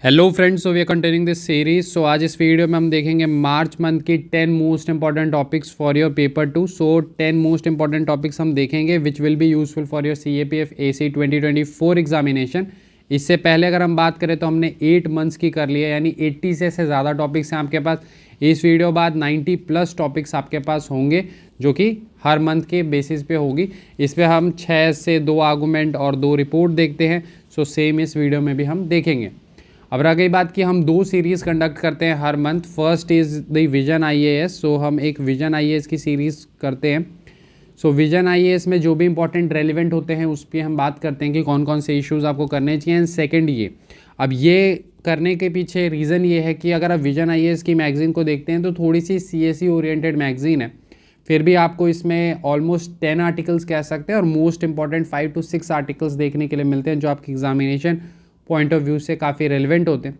Hello friends, so we are continuing this series. So आज इस video में हम देखेंगे मार्च मंथ की 10 most important topics for your paper 2। So 10 most important topics हम देखेंगे which will be useful for your CAPF AC 2024 examination. इससे पहले अगर हम बात करें तो हमने 8 मंथ्स की कर लिया, यानी 80 से ज़्यादा टॉपिक्स हैं आपके पास। इस वीडियो बाद 90+ टॉपिक्स आपके पास होंगे जो कि हर मंथ के बेसिस पे होगी। इस पर हम 6 से 2 आर्गूमेंट और 2 रिपोर्ट देखते हैं। सो सेम इस वीडियो में भी हम देखेंगे। अब रह गई बात कि हम 2 सीरीज़ कंडक्ट करते हैं हर month. First is the Vision IAS। So हम एक विजन IAS की सीरीज़ करते हैं। सो विजन IAS में जो भी इंपॉर्टेंट रेलिवेंट होते हैं उस पर हम बात करते हैं कि कौन कौन से इश्यूज़ आपको करने चाहिए। एंड सेकेंड अब ये करने के पीछे रीज़न ये है कि अगर आप विजन IAS की मैगज़ीन को देखते हैं तो थोड़ी सी CSE ओरिएंटेड मैगज़ीन है, फिर भी आपको इसमें ऑलमोस्ट 10 आर्टिकल्स कह सकते हैं और मोस्ट इंपॉर्टेंट 5 to 6 आर्टिकल्स देखने के लिए मिलते हैं जो आपकी एग्जामिनेशन पॉइंट ऑफ व्यू से काफ़ी रेलिवेंट होते हैं।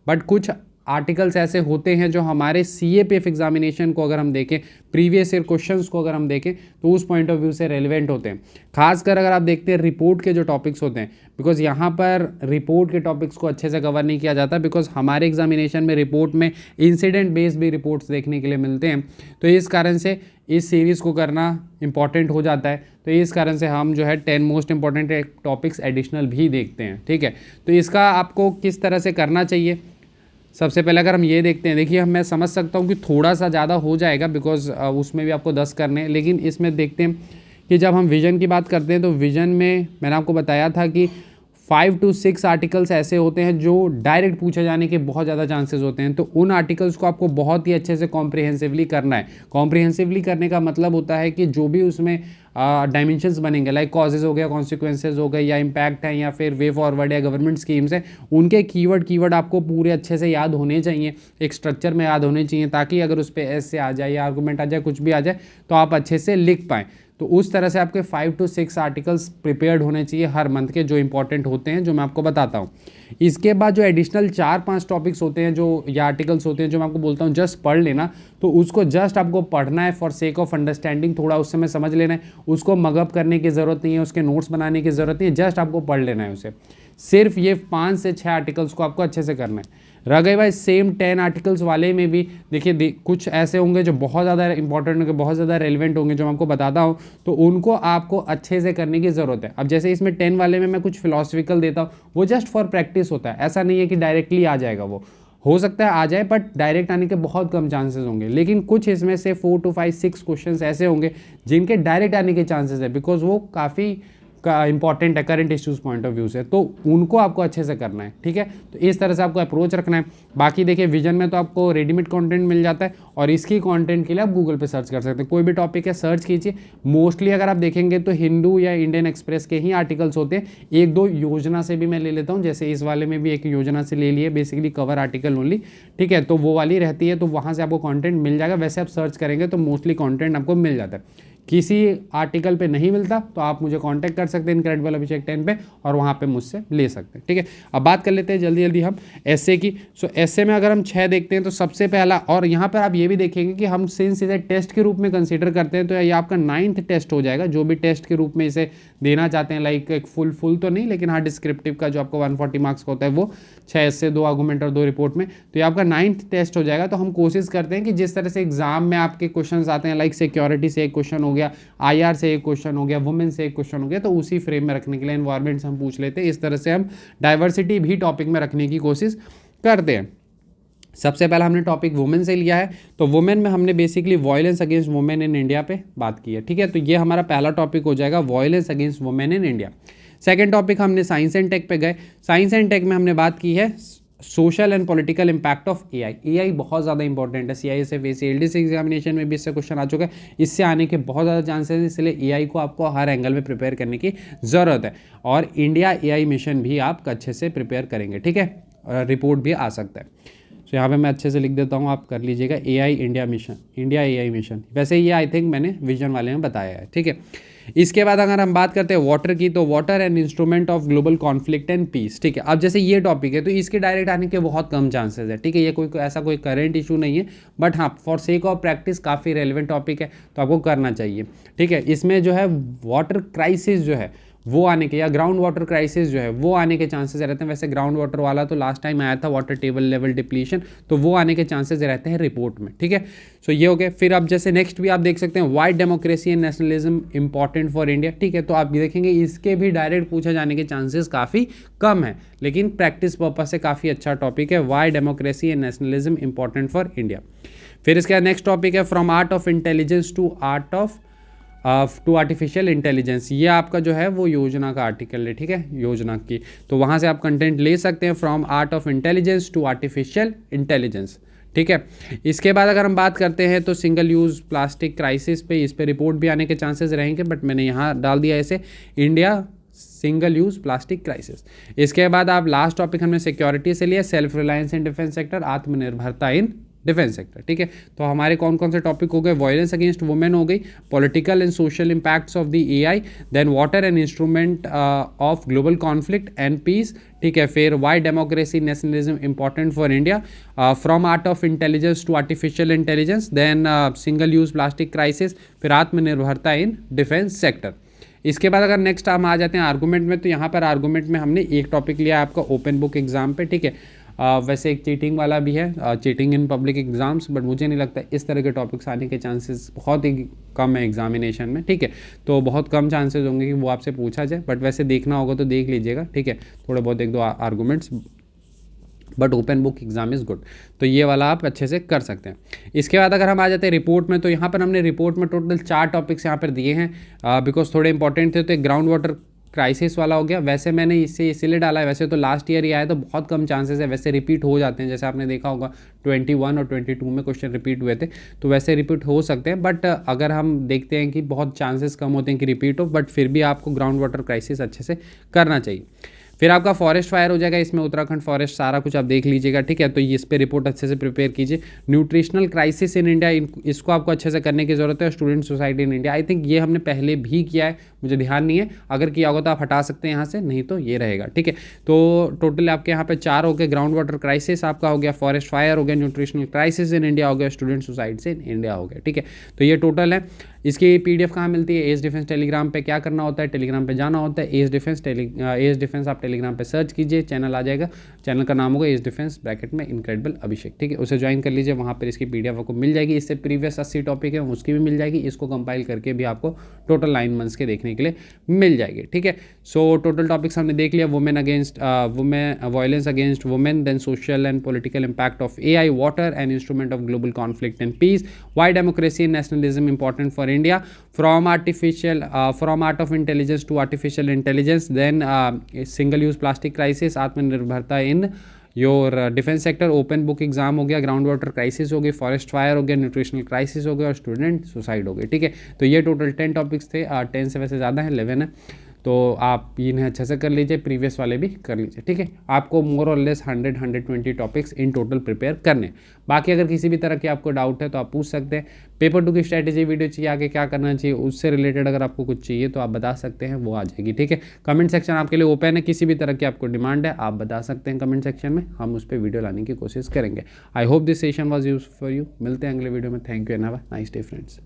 बट कुछ आर्टिकल्स ऐसे होते हैं जो हमारे CAPF एग्जामिनेशन को अगर हम देखें, प्रीवियस ईयर क्वेश्चंस को अगर हम देखें तो उस पॉइंट ऑफ व्यू से रेलिवेंट होते हैं। खासकर अगर आप देखते हैं रिपोर्ट के जो टॉपिक्स होते हैं, बिकॉज यहाँ पर रिपोर्ट के टॉपिक्स को अच्छे से कवर नहीं किया जाता, बिकॉज हमारे एग्जामिनेशन में रिपोर्ट में इंसिडेंट बेस्ड भी रिपोर्ट्स देखने के लिए मिलते हैं। तो इस कारण से इस सीरीज़ को करना इंपॉर्टेंट हो जाता है। तो इस कारण से हम जो है 10 मोस्ट इंपॉर्टेंट टॉपिक्स एडिशनल भी देखते हैं। ठीक है, तो इसका आपको किस तरह से करना चाहिए, सबसे पहले अगर हम ये देखते हैं, देखिए मैं समझ सकता हूँ कि थोड़ा सा ज़्यादा हो जाएगा बिकॉज उसमें भी आपको 10 करने हैं, लेकिन इसमें देखते हैं कि जब हम विजन की बात करते हैं तो विजन में मैंने आपको बताया था कि 5 to 6 आर्टिकल्स ऐसे होते हैं जो डायरेक्ट पूछे जाने के बहुत ज़्यादा चांसेस होते हैं। तो उन आर्टिकल्स को आपको बहुत ही अच्छे से कॉम्प्रिहेंसिवली करना है। कॉम्प्रिहेंसिवली करने का मतलब होता है कि जो भी उसमें डायमेंशंस बनेंगे, लाइक कॉजेज हो गया, कॉन्सिक्वेंसेज हो गए, या इम्पैक्ट है, या फिर वे फॉरवर्ड या गवर्नमेंट स्कीम्स है, उनके कीवर्ड आपको पूरे अच्छे से याद होने चाहिए, एक स्ट्रक्चर में याद होने चाहिए, ताकि अगर उस पर ऐसे आ जाए या आर्गूमेंट आ जाए, कुछ भी आ जाए, तो आप अच्छे से लिख पाएँ। तो उस तरह से आपके 5 to 6 आर्टिकल्स प्रिपेयर्ड होने चाहिए हर मंथ के, जो इंपॉर्टेंट होते हैं, जो मैं आपको बताता हूँ। इसके बाद जो एडिशनल 4-5 टॉपिक्स होते हैं जो या आर्टिकल्स होते हैं जो मैं आपको बोलता हूँ जस्ट पढ़ लेना, तो उसको जस्ट आपको पढ़ना है फॉर सेक ऑफ अंडरस्टैंडिंग, थोड़ा उस समय समझ लेना है, उसको मगअप करने की ज़रूरत नहीं है, उसके नोट्स बनाने की ज़रूरत नहीं है, जस्ट आपको पढ़ लेना है उसे। सिर्फ ये 5 से 6 आर्टिकल्स को आपको अच्छे से करना है। रह गए भाई सेम 10 आर्टिकल्स वाले में भी देखिए कुछ ऐसे होंगे जो बहुत ज़्यादा इंपॉर्टेंट होंगे, बहुत ज़्यादा रेलिवेंट होंगे, जो मैं आपको बताता हूँ, तो उनको आपको अच्छे से करने की ज़रूरत है। अब जैसे इसमें 10 वाले में मैं कुछ फिलोसफिकल देता हूँ, वो जस्ट फॉर प्रैक्टिस होता है, ऐसा नहीं है कि डायरेक्टली आ जाएगा। वो हो सकता है आ जाए, बट डायरेक्ट आने के बहुत कम चांसेस होंगे। लेकिन कुछ इसमें से 4 to 5 6 क्वेश्चंस ऐसे होंगे जिनके डायरेक्ट आने के चांसेस है, बिकॉज वो काफ़ी का इंपॉर्टेंट है current issues point of view से, तो उनको आपको अच्छे से करना है। ठीक है, तो इस तरह से आपको अप्रोच रखना है। बाकी देखिए विजन में तो आपको रेडीमेड कंटेंट मिल जाता है, और इसकी कंटेंट के लिए आप गूगल पे सर्च कर सकते हैं, कोई भी टॉपिक है सर्च कीजिए। मोस्टली अगर आप देखेंगे तो हिंदू या इंडियन एक्सप्रेस के ही आर्टिकल्स होते हैं। 1-2 योजना से भी मैं ले लेता हूँ, जैसे इस वाले में भी एक योजना से ले लिए, बेसिकली कवर आर्टिकल ओनली। ठीक है, तो वो वाली रहती है, तो वहाँ से आपको कॉन्टेंट मिल जाएगा। वैसे आप सर्च करेंगे तो मोस्टली कॉन्टेंट आपको मिल जाता है। किसी आर्टिकल पे नहीं मिलता तो आप मुझे कांटेक्ट कर सकते हैं इनक्रेडिबल अभिषेक 10 पे, और वहाँ पे मुझसे ले सकते हैं। ठीक है, अब बात कर लेते हैं जल्दी जल्दी हम एसए की। सो एसए में अगर हम 6 देखते हैं तो सबसे पहला, और यहाँ पर आप ये भी देखेंगे कि हम सिंस इसे टेस्ट के रूप में कंसीडर करते हैं तो ये आपका 9th टेस्ट हो जाएगा, जो भी टेस्ट के रूप में इसे देना चाहते हैं। लाइक एक फुल तो नहीं, लेकिन हाँ डिस्क्रिप्टिव का जो आपको 140 मार्क्स का होता है वो 6 से 2 आर्गूमेंट और 2 रिपोर्ट में, तो ये आपका 9th टेस्ट हो जाएगा। तो हम कोशिश करते हैं कि जिस तरह से एग्जाम में आपके क्वेश्चन आते हैं, लाइक सिक्योरिटी से एक क्वेश्चन हो गया, IR से एक क्वेश्चन हो गया, वुमेन से एक क्वेश्चन हो गया, तो उसी फ्रेम में रखने के लिए एनवायरमेंट से हम पूछ लेते हैं। इस तरह से हम डाइवर्सिटी भी टॉपिक में रखने की कोशिश करते हैं। सबसे पहला हमने टॉपिक वुमेन से लिया है, तो वुमेन में हमने basically violence against women in India पे बात की है। ठीक है, तो ये हमारा पहला टॉपिक हो जाएगा, violence against women in India. Second topic हमने साइंस एंड टेक पे गए। साइंस एंड टेक में हमने बात की है social and political impact of AI बहुत ज़्यादा इंपॉर्टेंट है। CISF ACLD एग्जामिनेशन में भी इससे क्वेश्चन आ चुका है, इससे आने के बहुत ज़्यादा चांसेस हैं, इसलिए AI को आपको हर एंगल में प्रिपेयर करने की ज़रूरत है। और इंडिया AI मिशन भी आप अच्छे से प्रिपेयर करेंगे। ठीक है, रिपोर्ट भी आ सकता है। तो यहाँ पे मैं अच्छे से लिख देता हूँ, आप कर लीजिएगा इंडिया AI मिशन। वैसे ये आई थिंक मैंने विजन वाले में बताया है। ठीक है, इसके बाद अगर हम बात करते हैं वाटर की, तो water and instrument of global conflict and peace. ठीक है, अब जैसे ये टॉपिक है तो इसके डायरेक्ट आने के बहुत कम चांसेस है। ठीक है, ये कोई ऐसा कोई करंट इशू नहीं है, बट हाँ फॉर सेक ऑफ प्रैक्टिस काफ़ी रेलिवेंट टॉपिक है, तो आपको करना चाहिए। ठीक है, इसमें जो है वाटर क्राइसिस जो है वो आने के, या ग्राउंड वाटर क्राइसिस जो है वो आने के चांसेस रहते हैं। वैसे ग्राउंड वाटर वाला तो लास्ट टाइम आया था, वाटर टेबल लेवल डिप्लीशन, तो वो आने के चांसेस रहते हैं रिपोर्ट में, ठीक है। सो ये हो गया। फिर अब जैसे नेक्स्ट भी आप देख सकते हैं, Y democracy and nationalism important for India, ठीक है। तो आप देखेंगे इसके भी डायरेक्ट पूछा जाने के चांसेस काफ़ी कम है, लेकिन प्रैक्टिस पर्पज से काफ़ी अच्छा टॉपिक है, why democracy and nationalism important for India. फिर इसके बाद नेक्स्ट टॉपिक है from art of intelligence to artificial intelligence. ये आपका जो है वो योजना का आर्टिकल है, ठीक है, योजना की। तो वहाँ से आप कंटेंट ले सकते हैं, from art of intelligence to artificial intelligence, ठीक है। इसके बाद अगर हम बात करते हैं तो सिंगल यूज़ प्लास्टिक क्राइसिस पे, इस पे रिपोर्ट भी आने के चांसेस रहेंगे, बट मैंने यहाँ डाल दिया ऐसे, India single use plastic crisis. इसके बाद आप लास्ट टॉपिक हमने सिक्योरिटी से लिया, self reliance in defence sector, आत्मनिर्भरता इन डिफेंस सेक्टर, ठीक है। तो हमारे कौन कौन से टॉपिक हो गए, वायलेंस अगेंस्ट वुमेन हो गई, political and social impacts of the AI, then water and instrument of global conflict and peace, ठीक है। फिर why democracy nationalism important for India, from art of intelligence to artificial intelligence, then single use plastic crisis, फिर आत्मनिर्भरता in defence sector. इसके बाद अगर next हम आ जाते हैं आर्गूमेंट में, तो यहाँ पर आर्गूमेंट में हमने एक टॉपिक लिया आपका ओपन बुक एग्जाम पे, ठीक है। वैसे एक चीटिंग वाला भी है, cheating in public exams, but मुझे नहीं लगता इस तरह के टॉपिक्स आने के चांसेस बहुत ही कम है एग्जामिनेशन में, ठीक है। तो बहुत कम चांसेस होंगे कि वो आपसे पूछा जाए, बट वैसे देखना होगा तो देख लीजिएगा, ठीक है, थोड़े बहुत एक दो arguments, but open book exam is good. तो ये वाला आप अच्छे से कर सकते हैं। इसके बाद अगर हम आ जाते हैं रिपोर्ट में, तो यहाँ पर हमने रिपोर्ट में टोटल 4 टॉपिक्स यहाँ पर दिए हैं, बिकॉज थोड़े इंपॉर्टेंट थे। तो एक ग्राउंड वाटर क्राइसिस वाला हो गया, वैसे मैंने इससे इसीलिए डाला है, वैसे तो लास्ट ईयर ही आया तो बहुत कम चांसेस है, वैसे रिपीट हो जाते हैं, जैसे आपने देखा होगा 21 और 22 में क्वेश्चन रिपीट हुए थे, तो वैसे रिपीट हो सकते हैं, बट अगर हम देखते हैं कि बहुत चांसेस कम होते हैं कि रिपीट हो, बट फिर भी आपको ग्राउंड वाटर क्राइसिस अच्छे से करना चाहिए। फिर आपका फॉरेस्ट फायर हो जाएगा, इसमें उत्तराखंड फॉरेस्ट सारा कुछ आप देख लीजिएगा, ठीक है। तो इस पे रिपोर्ट अच्छे से प्रिपेयर कीजिए। न्यूट्रिशनल क्राइसिस इन इंडिया, इसको आपको अच्छे से करने की जरूरत है। Student society in India, I think ये हमने पहले भी किया है, मुझे ध्यान नहीं है, अगर किया होगा तो आप हटा सकते हैं यहाँ से, नहीं तो ये रहेगा, ठीक है। तो टोटल आपके यहाँ पे 4 हो गए, ग्राउंड वाटर क्राइसिस आपका हो गया, फॉरेस्ट फायर हो गया, न्यूट्रिशनल क्राइसिस इन इंडिया हो गया, स्टूडेंट सोसाइटी इन इंडिया हो गया, ठीक है। तो ये टोटल है। इसकी पीडीएफ कहाँ मिलती है, एज डिफेंस टेलीग्राम पे। क्या करना होता है, टेलीग्राम पे जाना होता है, एज डिफेंस आप टेलीग्राम पे सर्च कीजिए, चैनल आ जाएगा, चैनल का नाम होगा एज डिफेंस ब्रैकेट में इनक्रेडिबल अभिषेक, ठीक है। उसे ज्वाइन कर लीजिए, वहाँ पर इसकी पीडीएफ आपको मिल जाएगी। इससे प्रीवियस 80 टॉपिक है उसकी भी मिल जाएगी, इसको कंपाइल करके भी आपको टोटल 9 मंथ्स के देखने के लिए मिल जाएगी, ठीक है। सो टोटल टॉपिक्स हमने देख लिया, violence against women, then social and political impact of AI, water and instrument of global conflict and peace, why democracy and nationalism important for India, from art of intelligence to artificial intelligence, then single use plastic crisis, आत्मनिर्भरता in your defence sector, open book exam हो गया, ground water crisis हो गई, forest fire हो गया, nutritional crisis हो गया और स्टूडेंट सुसाइड हो गई, ठीक है। तो ये टोटल 10 टॉपिक्स थे, 10 से वैसे ज़्यादा है, 11 है, तो आप इन्हें अच्छे से कर लीजिए, प्रीवियस वाले भी कर लीजिए, ठीक है। आपको मोर और less 100-120 topics in total prepare करने। बाकी अगर किसी भी तरह की आपको डाउट है तो आप पूछ सकते हैं। पेपर 2 की स्ट्रैटेजी वीडियो चाहिए, आगे क्या करना चाहिए, उससे रिलेटेड अगर आपको कुछ चाहिए तो आप बता सकते हैं, वो आ जाएगी, ठीक है। कमेंट सेक्शन आपके लिए ओपन है, किसी भी तरह की आपको डिमांड है आप बता सकते हैं कमेंट सेक्शन में, हम उस पर वीडियो लाने की कोशिश करेंगे। I hope this session was use for you. मिलते हैं अगले वीडियो में। Thank you and have a nice day friends.